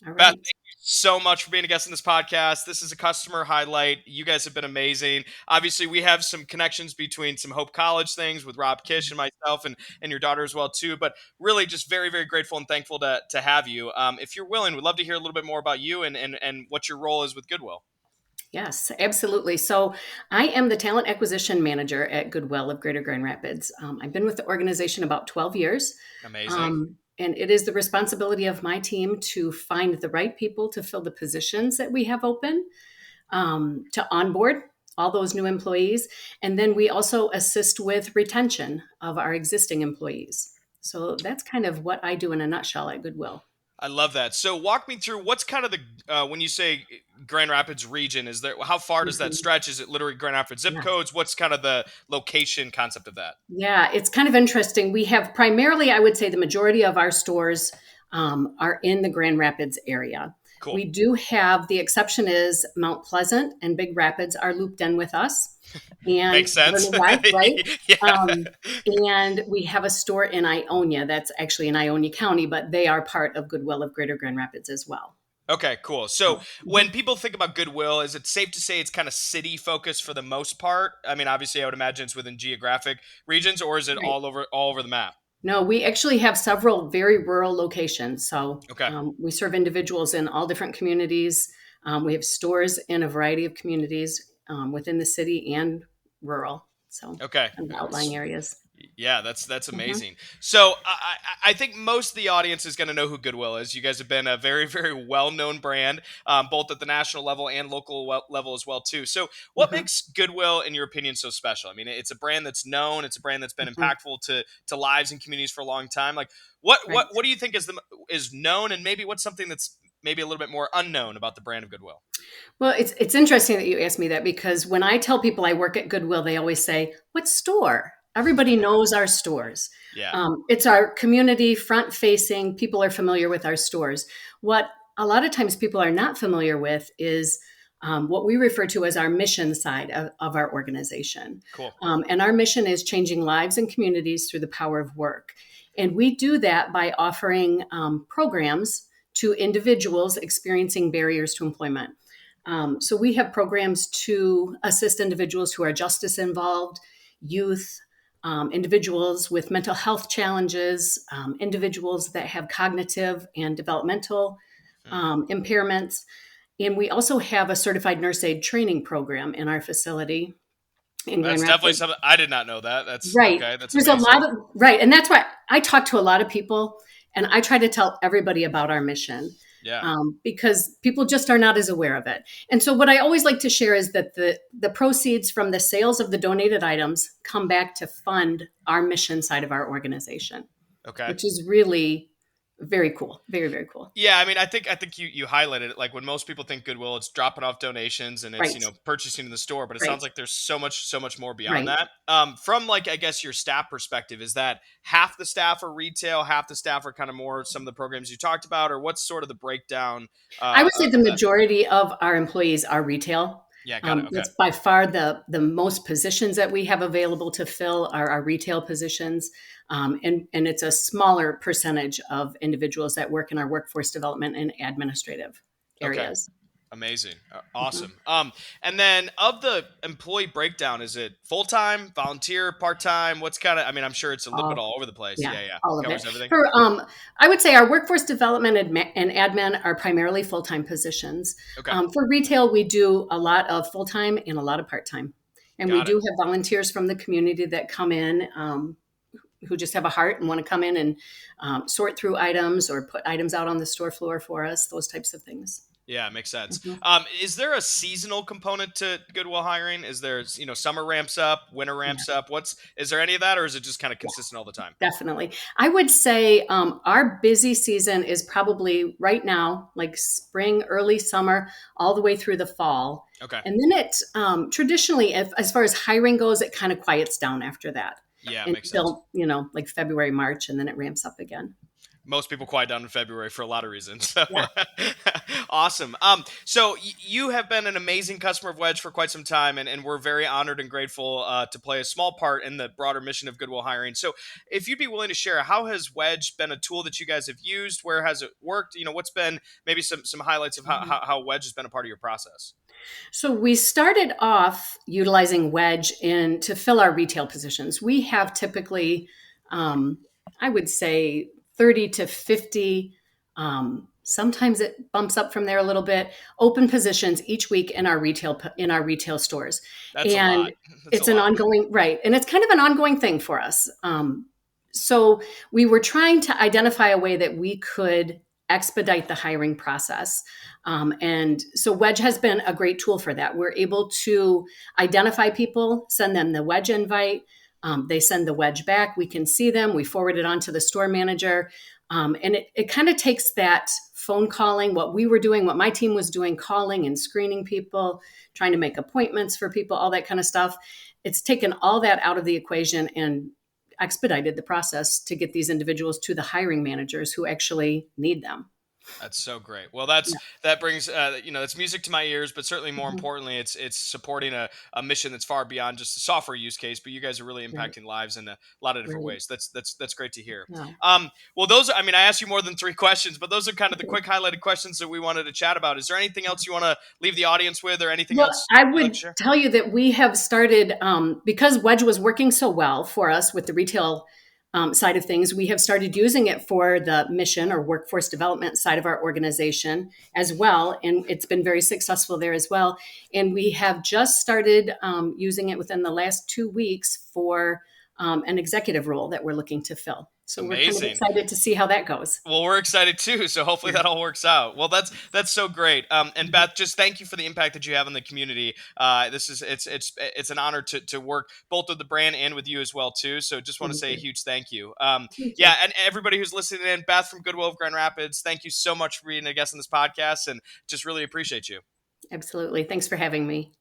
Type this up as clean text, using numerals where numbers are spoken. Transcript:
All Beth, right. thank you so much for being a guest in this podcast. This is a customer highlight. You guys have been amazing. Obviously, we have some connections between some Hope College things with Rob Kish and myself and your daughter as well, too. But really just very, very grateful and thankful to have you. If you're willing, we'd love to hear a little bit more about you and what your role is with Goodwill. Yes, absolutely. So I am the talent acquisition manager at Goodwill of Greater Grand Rapids. I've been with the organization about 12 years. Amazing. And it is the responsibility of my team to find the right people to fill the positions that we have open, to onboard all those new employees. And then we also assist with retention of our existing employees. So that's kind of what I do in a nutshell at Goodwill. I love that. So walk me through what's kind of the when you say Grand Rapids region, is there how far does that Mhm. stretch? Is it literally Grand Rapids zip Yeah. codes? What's kind of the location concept of that? Yeah, it's kind of interesting. We have primarily, I would say, the majority of our stores are in the Grand Rapids area. Cool. We do have the exception is Mount Pleasant and Big Rapids are looped in with us. And Makes I don't sense. know why, right? Yeah. Um, and we have a store in Ionia. That's actually in Ionia County, but they are part of Goodwill of Greater Grand Rapids as well. Okay, cool. So So, when mhm, people think about Goodwill, is it safe to say it's kind of city focused for the most part? I mean, obviously, I would imagine it's within geographic regions, or is it right. all over the map? No, we actually have several very rural locations. So Okay. we serve individuals in all different communities. We have stores in a variety of communities within the city and rural. So Okay. kind of outlying areas. Yeah, that's Hmm. amazing. So I think most of the audience is going to know who Goodwill is. You guys have been a very very well known brand, both at the national level and local level as well too. So what Hmm. makes Goodwill, in your opinion, so special? I mean, it's a brand that's known. It's a brand that's been Hmm. impactful to lives and communities for a long time. Like Right. what do you think is known, and maybe what's something that's maybe a little bit more unknown about the brand of Goodwill? Well, it's interesting that you asked me that because when I tell people I work at Goodwill, they always say, "What store?" Everybody knows our stores. Yeah. It's our community front facing. People are familiar with our stores. What a lot of times people are not familiar with is what we refer to as our mission side of our organization. Cool. And our mission is changing lives and communities through the power of work. And we do that by offering programs to individuals experiencing barriers to employment. So we have programs to assist individuals who are justice involved, youth, individuals with mental health challenges, individuals that have cognitive and developmental Hmm. impairments. And we also have a certified nurse aid training program in our facility in Grand That's definitely Rapids. something I did not know that. That's Right. okay. That's There's a amazing. lot of, right. And that's why I talk to a lot of people and I try to tell everybody about our mission Yeah. because people just are not as aware of it. And so, what I always like to share is that the proceeds from the sales of the donated items come back to fund our mission side of our organization, Okay. which is really very cool. Very, very cool. Yeah, I mean, I think you highlighted it. Like when most people think Goodwill, it's dropping off donations and it's Right. purchasing in the store. But it Right. sounds like there's so much more beyond Right. that. From like I guess your staff perspective, is that half the staff are retail, half the staff are kind of more some of the programs you talked about, or what's sort of the breakdown I would say the of that? majority of our employees are retail. Yeah, got it. Okay, That's by far the most positions that we have available to fill are our retail positions. And it's a smaller percentage of individuals that work in our workforce development and administrative okay. areas. Amazing. Mhm. Awesome. And then of the employee breakdown, is it full time, volunteer, part time? What's kind of? I mean, I'm sure it's a little bit All, all over the place. yeah, Yeah, yeah. all of it. Covers everything. For I would say our workforce development and admin are primarily full time positions. Okay, For retail, we do a lot of full time and a lot of part time, and we got it. do have volunteers from the community that come in. Who just have a heart and want to come in and sort through items or put items out on the store floor for us, those types of things. Yeah, makes sense. Mhm. Is there a seasonal component to Goodwill hiring? Is there, summer ramps up, winter Yeah, ramps up? Is there any of that, or is it just kind of yeah, consistent all the time? definitely. I would say our busy season is probably right now, like spring, early summer, all the way through the fall. Okay. And then it traditionally, as far as hiring goes, it kind of quiets down after that Yeah, makes sense. until, like February, March, and then it ramps up again. Most people quiet down in February for a lot of reasons. So Yeah. awesome. So you have been an amazing customer of Wedge for quite some time, and we're very honored and grateful to play a small part in the broader mission of Goodwill Hiring. So if you'd be willing to share, how has Wedge been a tool that you guys have used? Where has it worked? What's been maybe some highlights of Mhm. how Wedge has been a part of your process? So we started off utilizing Wedge in to fill our retail positions. We have typically, um, I would say, 30 to 50. Sometimes it bumps up from there a little bit. Open positions each week in our retail stores, That's a and lot. That's a it's an lot. ongoing right, and it's kind of an ongoing thing for us. So we were trying to identify a way that we could expedite the hiring process. And so Wedge has been a great tool for that. We're able to identify people, send them the Wedge invite. They send the Wedge back. We can see them. We forward it on to the store manager. And it kind of takes that phone calling, what we were doing, what my team was doing, calling and screening people, trying to make appointments for people, all that kind of stuff. It's taken all that out of the equation and expedited the process to get these individuals to the hiring managers who actually need them. That's so great. Well, Yeah. that brings that's music to my ears, but certainly more Mhm. importantly, it's supporting a mission that's far beyond just a software use case. But you guys are really Right. impacting lives in a lot of different Right. ways. That's great to hear. Yeah. Well, I mean, I asked you more than three questions, but those are kind of the quick highlighted questions that we wanted to chat about. Is there anything else you want to leave the audience with, or anything Well, else I you'd like would to share? tell you that we have started, because Wedge was working so well for us with the retail side of things, we have started using it for the mission or workforce development side of our organization as well. And it's been very successful there as well. And we have just started using it within the last 2 weeks for an executive role that we're looking to fill. So we're kind of Amazing. excited to see how that goes. Well, we're excited too, so hopefully Yeah. that all works out. Well, that's so great. And Beth, just thank you for the impact that you have on the community. This is it's an honor to work both with the brand and with you as well too. So just want to Thank say a you. huge thank you. Thank Yeah, you. and everybody who's listening in, Beth from Goodwill of Grand Rapids, thank you so much for being a guest on this podcast, and just really appreciate you. Absolutely. Thanks for having me.